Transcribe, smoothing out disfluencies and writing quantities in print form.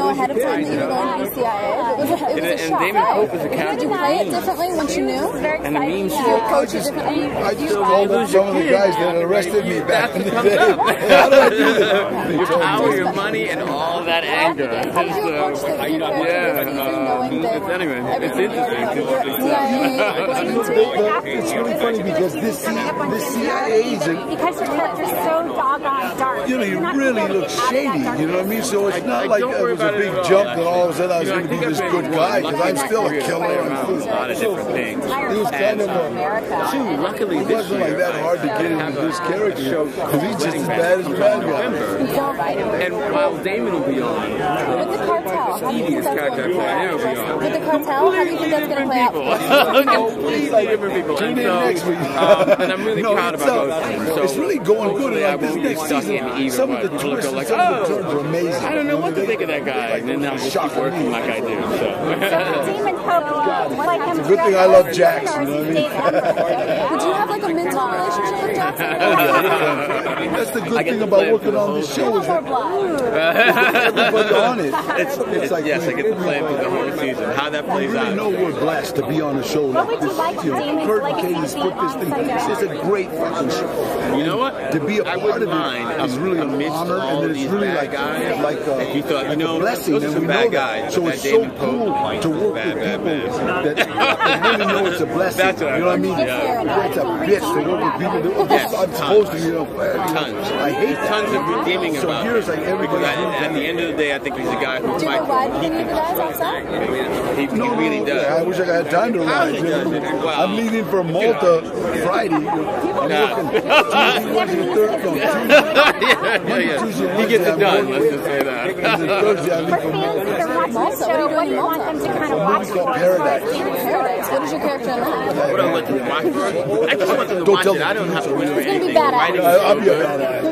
know ahead of time that you were going to be CIA? It was a shock, right? Did you play it differently once you knew? And the memes. I just called up some of the guys that arrested me back in the day. How did I do that? Your power, your money, and all that anger. Anyway, it's interesting. It's really funny because this CIA agent, because your character's so doggone dark. you know, he really looks shady. You know what I mean? So it's not like it was a big jump that all of a sudden I was going to be this good guy, because I'm still a killer. A lot of different things. It was kind of luckily, it wasn't like that hard to get into this character because he's just as bad as the bad guy. And while Damon will be on, with the cartel, how do you think that's going to play out? With the cartel, how do you think that's going to play out? Completely different people. Tune in next week. And I'm really proud about both things. So it's really going good. I Like this won't be next stuck in season, either. some of the twists and some of the turns are amazing. I don't know what to think of that guy. And then I'm just keep working like I do. It's a good thing I love Jax. You know what I mean? Would you have like a mental relationship with Jackson? That's the good thing about working on this show. Is that everybody on it. It's like, yes, I get to play with the whole season. How that plays out. I know we're blessed to be on a show like this. Kurt and Katie's put this thing. It's a great fucking show. You know what? To be a part of it is really an honor, and it's really like a blessing. And we know that. So it's so cool to work with people that really know it's a blessing. You know what I mean? It's a bitch to work with people that I'm supposed to, tons. I hate tons of redeeming so about here's like everybody. At the end of the day, I think he's a guy who Do you ride with any of the guys outside? He really does. I wish I had time to ride. I'm leaving for Malta Friday. I'm working Tuesday, Thursday. He gets it done. Let's just say that. And then Thursday I leave for Malta. What do you want them to kind of watch for? Paradise. What is your character in that? What I want them to watch? I just want them to watch it. I don't have to remember anything. It's going to be badass. I'll be a badass.